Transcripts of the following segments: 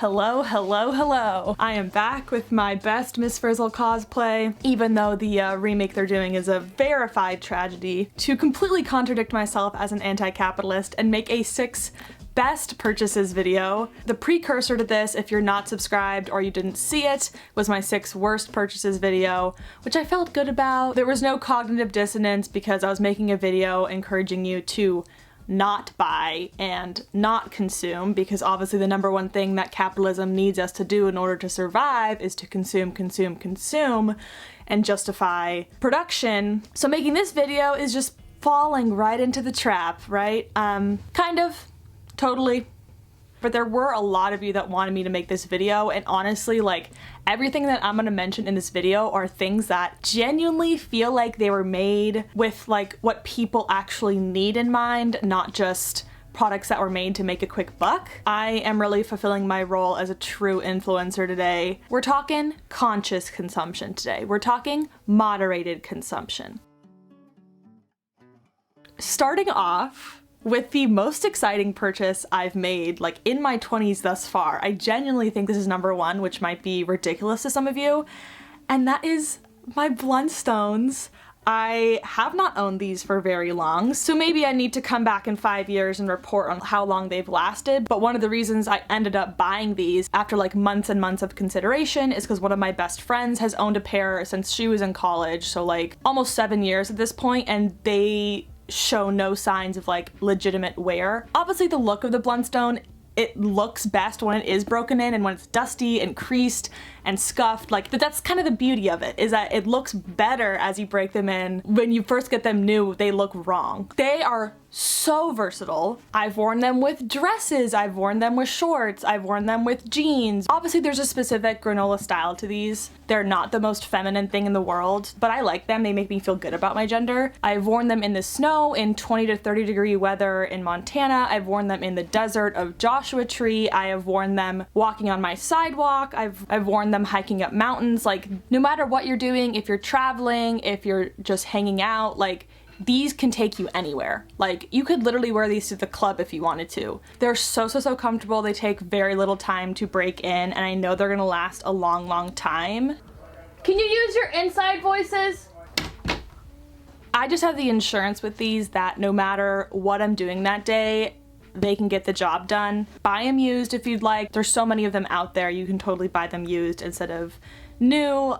Hello, hello, hello. I am back with my best Miss Frizzle cosplay, even though the remake they're doing is a verified tragedy, to completely contradict myself as an anti-capitalist and make a 6 best purchases video. The precursor to this, if you're not subscribed or you didn't see it, was my 6 worst purchases video, which I felt good about. There was no cognitive dissonance because I was making a video encouraging you to not buy and not consume, because obviously the number one thing that capitalism needs us to do in order to survive is to consume, consume, consume, and justify production. So making this video is just falling right into the trap, right? Kind of, totally. But there were a lot of you that wanted me to make this video, and honestly, like, everything that I'm gonna mention in this video are things that genuinely feel like they were made with like what people actually need in mind, not just products that were made to make a quick buck. I am really fulfilling my role as a true influencer today. We're talking conscious consumption today. We're talking moderated consumption. Starting off with the most exciting purchase I've made, like, in my 20s thus far. I genuinely think this is number 1, which might be ridiculous to some of you, and that is my Blundstones. I have not owned these for very long, so maybe I need to come back in 5 years and report on how long they've lasted, but one of the reasons I ended up buying these after like months and months of consideration is because one of my best friends has owned a pair since she was in college, so like almost 7 years at this point, and they show no signs of like legitimate wear. Obviously the look of the Blundstone, it looks best when it is broken in and when it's dusty and creased and scuffed. Like, that's kind of the beauty of it, is that it looks better as you break them in. When you first get them new, they look wrong. They are so versatile. I've worn them with dresses, I've worn them with shorts, I've worn them with jeans. Obviously there's a specific granola style to these. They're not the most feminine thing in the world, but I like them. They make me feel good about my gender. I've worn them in the snow, in 20 to 30 degree weather in Montana. I've worn them in the desert of Joshua Tree. I have worn them walking on my sidewalk. I've worn them hiking up mountains. Like, no matter what you're doing, if you're traveling, if you're just hanging out, like, these can take you anywhere. Like, you could literally wear these to the club if you wanted to. They're so comfortable. They take very little time to break in, and I know they're gonna last a long time. Can you use your inside voices? I just have the insurance with these that no matter what I'm doing that day, they can get the job done. Buy them used if you'd like. There's so many of them out there. You can totally buy them used instead of new,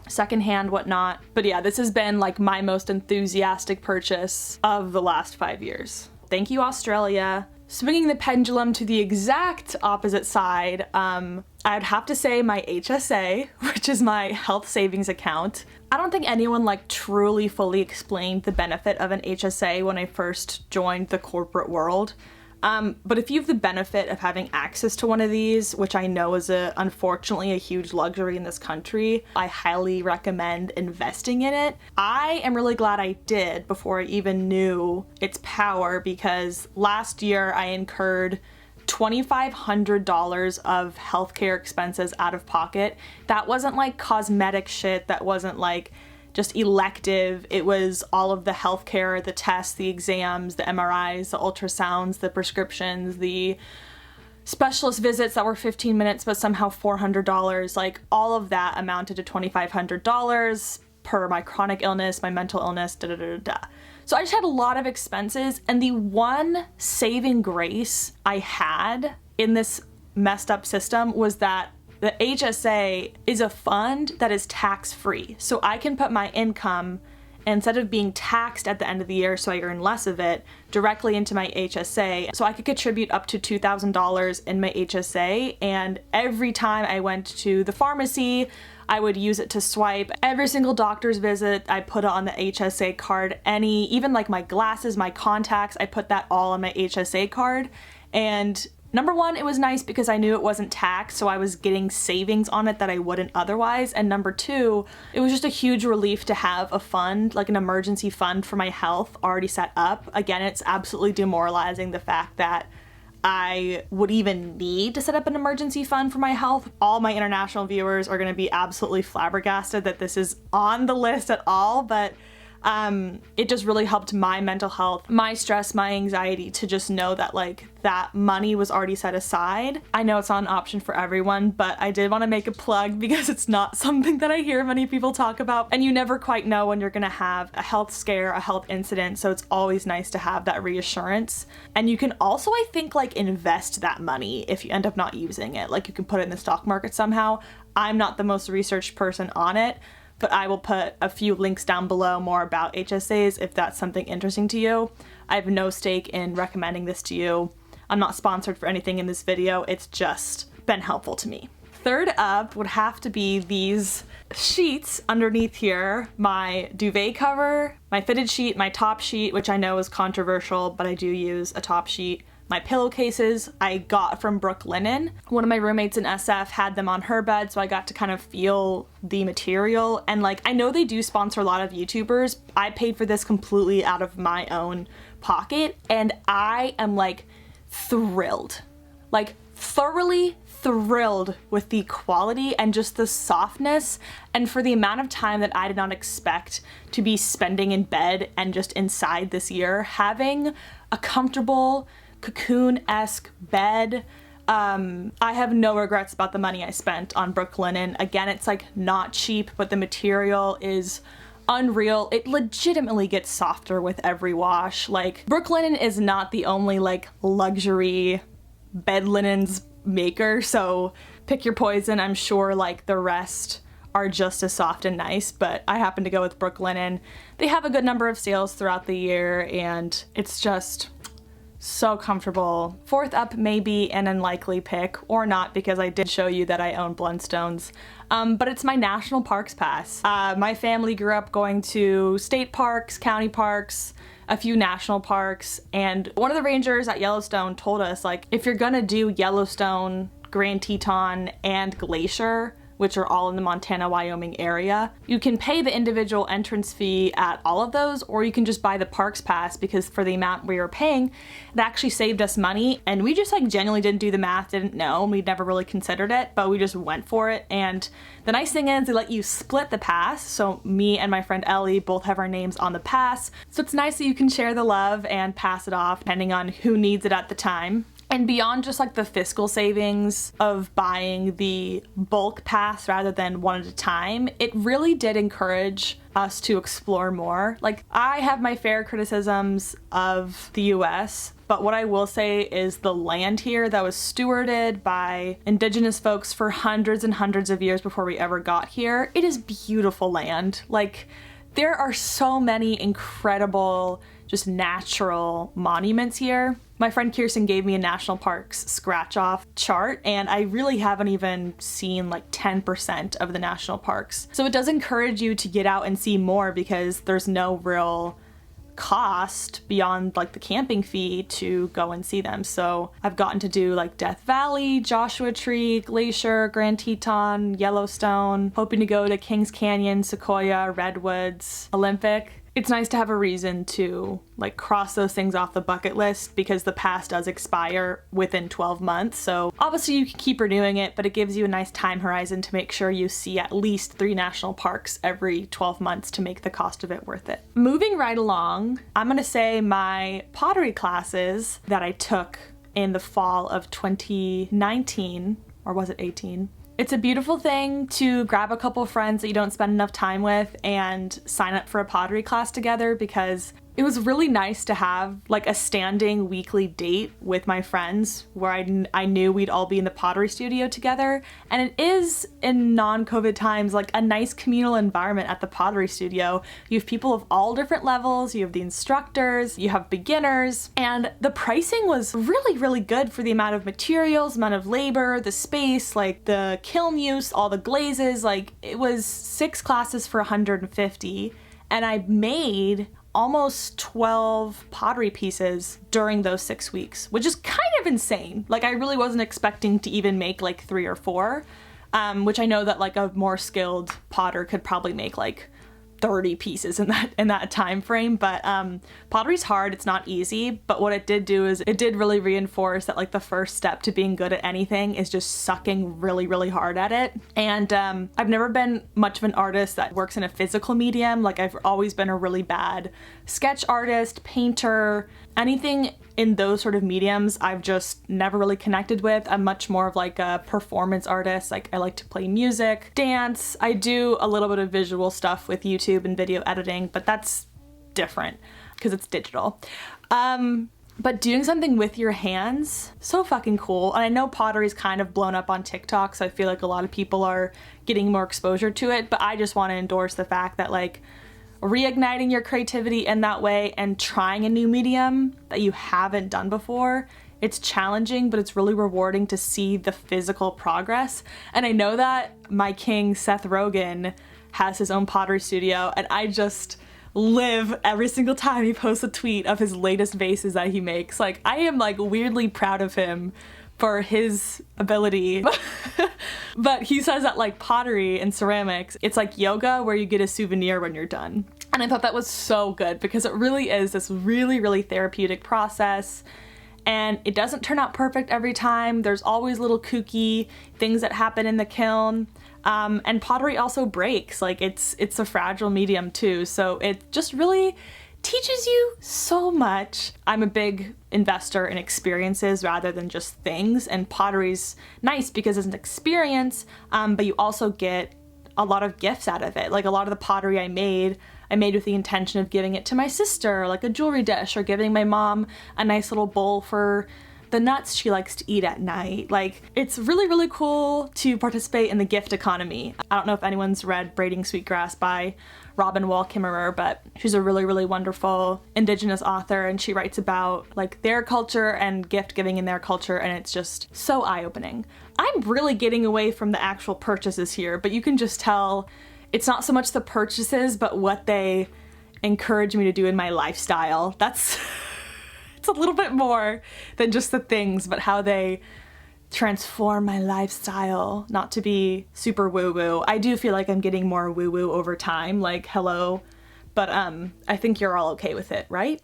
secondhand, whatnot. But yeah, this has been like my most enthusiastic purchase of the last 5 years. Thank you, Australia. Swinging the pendulum to the exact opposite side, I'd have to say my HSA, which is my health savings account. I don't think anyone like truly fully explained the benefit of an HSA when I first joined the corporate world. But if you have the benefit of having access to one of these, which I know is unfortunately a huge luxury in this country, I highly recommend investing in it. I am really glad I did before I even knew its power, because last year I incurred $2,500 of healthcare expenses out of pocket. That wasn't like cosmetic shit, that wasn't like just elective. It was all of the healthcare, the tests, the exams, the MRIs, the ultrasounds, the prescriptions, the specialist visits that were 15 minutes but somehow $400. Like, all of that amounted to $2,500 per my chronic illness, my mental illness, So I just had a lot of expenses, and the one saving grace I had in this messed up system was that the HSA is a fund that is tax-free. So I can put my income, instead of being taxed at the end of the year so I earn less of it, directly into my HSA. So I could contribute up to $2,000 in my HSA, and every time I went to the pharmacy, I would use it to swipe. Every single doctor's visit, I put it on the HSA card. Even like my glasses, my contacts, I put that all on my HSA card. And number one, it was nice because I knew it wasn't taxed, so I was getting savings on it that I wouldn't otherwise. And number two, it was just a huge relief to have a fund, like an emergency fund for my health, already set up. Again, it's absolutely demoralizing the fact that I would even need to set up an emergency fund for my health. All my international viewers are going to be absolutely flabbergasted that this is on the list at all, but It just really helped my mental health, my stress, my anxiety, to just know that like that money was already set aside. I know it's not an option for everyone, but I did want to make a plug because it's not something that I hear many people talk about, and you never quite know when you're gonna have a health scare, a health incident, so it's always nice to have that reassurance. And you can also, I think, like invest that money if you end up not using it. Like you can put it in the stock market somehow. I'm not the most researched person on it, but I will put a few links down below more about HSAs if that's something interesting to you. I have no stake in recommending this to you. I'm not sponsored for anything in this video. It's just been helpful to me. Third up would have to be these sheets underneath here. My duvet cover, my fitted sheet, my top sheet, which I know is controversial, but I do use a top sheet. My pillowcases I got from Brooklinen. One of my roommates in SF had them on her bed, so I got to kind of feel the material. And like, I know they do sponsor a lot of YouTubers. I paid for this completely out of my own pocket, and I am like thrilled. Like thoroughly thrilled with the quality and just the softness, and for the amount of time that I did not expect to be spending in bed and just inside this year, having a comfortable cocoon-esque bed. I have no regrets about the money I spent on Brooklinen. Again, it's like not cheap, but the material is unreal. It legitimately gets softer with every wash. Like Brooklinen is not the only like luxury bed linens maker, so pick your poison. I'm sure like the rest are just as soft and nice, but I happen to go with Brooklinen. They have a good number of sales throughout the year, and it's just so comfortable. Fourth up may be an unlikely pick, or not, because I did show you that I own Blundstones, but it's my national parks pass. My family grew up going to state parks, county parks, a few national parks, and one of the rangers at Yellowstone told us, like, if you're gonna do Yellowstone, Grand Teton, and Glacier, which are all in the Montana-Wyoming area, you can pay the individual entrance fee at all of those, or you can just buy the parks pass, because for the amount we were paying, it actually saved us money. And we just like genuinely didn't do the math, didn't know, and we'd never really considered it, but we just went for it. And the nice thing is they let you split the pass, so me and my friend Ellie both have our names on the pass, so it's nice that you can share the love and pass it off depending on who needs it at the time. And beyond just like the fiscal savings of buying the bulk pass rather than one at a time, it really did encourage us to explore more. Like, I have my fair criticisms of the US, but what I will say is the land here that was stewarded by indigenous folks for hundreds and hundreds of years before we ever got here, it is beautiful land. Like, there are so many incredible, just natural monuments here. My friend Kirsten gave me a national parks scratch off chart, and I really haven't even seen like 10% of the national parks. So it does encourage you to get out and see more, because there's no real cost beyond like the camping fee to go and see them. So I've gotten to do like Death Valley, Joshua Tree, Glacier, Grand Teton, Yellowstone, hoping to go to Kings Canyon, Sequoia, Redwoods, Olympic. It's nice to have a reason to like cross those things off the bucket list, because the pass does expire within 12 months. So obviously you can keep renewing it, but it gives you a nice time horizon to make sure you see at least 3 national parks every 12 months to make the cost of it worth it. Moving right along, I'm gonna say my pottery classes that I took in the fall of 2019, or was it 18? It's a beautiful thing to grab a couple friends that you don't spend enough time with and sign up for a pottery class together, because it was really nice to have like a standing weekly date with my friends where I knew we'd all be in the pottery studio together. And it is, in non-COVID times, like a nice communal environment at the pottery studio. You have people of all different levels, you have the instructors, you have beginners, and the pricing was really, really good for the amount of materials, amount of labor, the space, like the kiln use, all the glazes. Like, it was 6 classes for $150, and I made almost 12 pottery pieces during those 6 weeks, which is kind of insane. Like, I really wasn't expecting to even make like 3 or 4, which I know that like a more skilled potter could probably make like 30 pieces in that time frame. But pottery's hard, it's not easy, but what it did do is it did really reinforce that like the first step to being good at anything is just sucking really, really hard at it. And I've never been much of an artist that works in a physical medium. Like I've always been a really bad sketch artist, painter, anything in those sort of mediums I've just never really connected with. I'm much more of like a performance artist. Like I like to play music, dance. I do a little bit of visual stuff with YouTube and video editing, but that's different because it's digital. But doing something with your hands, so fucking cool. And I know pottery's kind of blown up on TikTok, so I feel like a lot of people are getting more exposure to it, but I just want to endorse the fact that like reigniting your creativity in that way and trying a new medium that you haven't done before, it's challenging, but it's really rewarding to see the physical progress. And I know that my king Seth Rogen has his own pottery studio, and I just live every single time he posts a tweet of his latest vases that he makes. Like I am like weirdly proud of him for his ability. But he says that like pottery and ceramics, it's like yoga where you get a souvenir when you're done. And I thought that was so good because it really is this really, really therapeutic process. And it doesn't turn out perfect every time. There's always little kooky things that happen in the kiln. And pottery also breaks. Like it's a fragile medium too. So it just really teaches you so much. I'm a big investor in experiences rather than just things, and pottery's nice because it's an experience, but you also get a lot of gifts out of it. Like a lot of the pottery I made with the intention of giving it to my sister, like a jewelry dish, or giving my mom a nice little bowl for the nuts she likes to eat at night. Like it's really, really cool to participate in the gift economy. I don't know if anyone's read Braiding Sweetgrass by Robin Wall Kimmerer, but she's a really, really wonderful Indigenous author, and she writes about like their culture and gift giving in their culture, and it's just so eye-opening. I'm really getting away from the actual purchases here, but you can just tell it's not so much the purchases, but what they encourage me to do in my lifestyle. That's it's a little bit more than just the things, but how they transform my lifestyle. Not to be super woo-woo. I do feel like I'm getting more woo-woo over time, like hello, but I think you're all okay with it, right?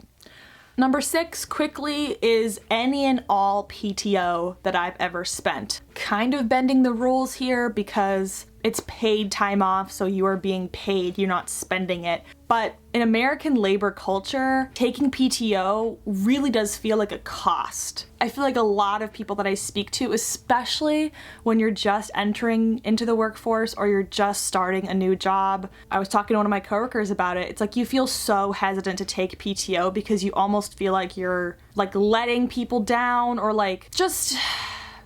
Number 6, quickly, is any and all PTO that I've ever spent. Kind of bending the rules here because it's paid time off, so you are being paid, you're not spending it. But in American labor culture, taking PTO really does feel like a cost. I feel like a lot of people that I speak to, especially when you're just entering into the workforce or you're just starting a new job. I was talking to one of my coworkers about it. It's like you feel so hesitant to take PTO because you almost feel like you're like letting people down, or like just,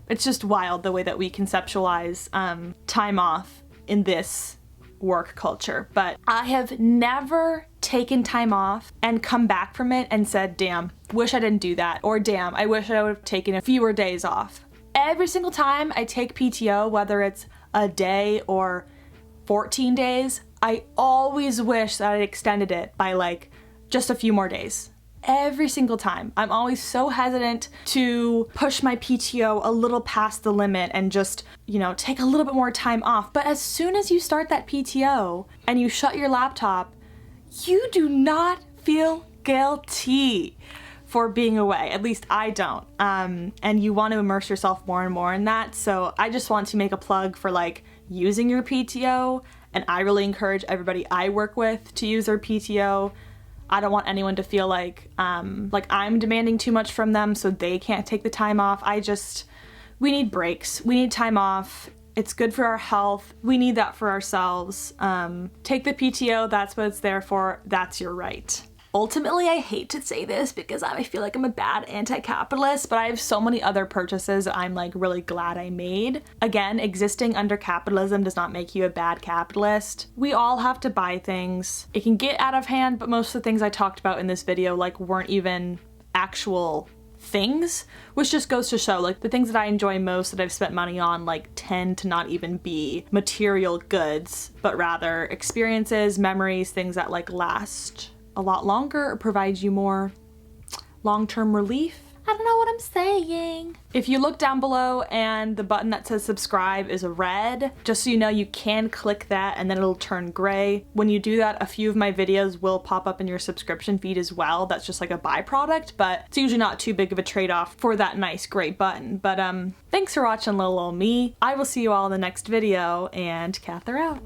it's just wild the way that we conceptualize time off in this work culture. But I have never taken time off and come back from it and said, damn, wish I didn't do that, or damn, I wish I would have taken a fewer days off. Every single time I take PTO, whether it's a day or 14 days, I always wish that I'd extended it by like just a few more days. Every single time. I'm always so hesitant to push my PTO a little past the limit and just, you know, take a little bit more time off. But as soon as you start that PTO and you shut your laptop, you do not feel guilty for being away. At least I don't. And you want to immerse yourself more and more in that. So I just want to make a plug for like using your PTO. And I really encourage everybody I work with to use their PTO. I don't want anyone to feel like I'm demanding too much from them so they can't take the time off. We need breaks. We need time off. It's good for our health. We need that for ourselves. Take the PTO, that's what it's there for. That's your right. Ultimately, I hate to say this because I feel like I'm a bad anti-capitalist, but I have so many other purchases I'm like really glad I made. Again, existing under capitalism does not make you a bad capitalist. We all have to buy things. It can get out of hand, but most of the things I talked about in this video like weren't even actual things, which just goes to show like the things that I enjoy most that I've spent money on like tend to not even be material goods, but rather experiences, memories, things that like last a lot longer or provide you more long-term relief. I don't know what I'm saying. If you look down below and the button that says subscribe is red, just so you know, you can click that and then it'll turn gray. When you do that, a few of my videos will pop up in your subscription feed as well. That's just like a byproduct, but it's usually not too big of a trade-off for that nice gray button. But thanks for watching little ol' me. I will see you all in the next video, and Katherout.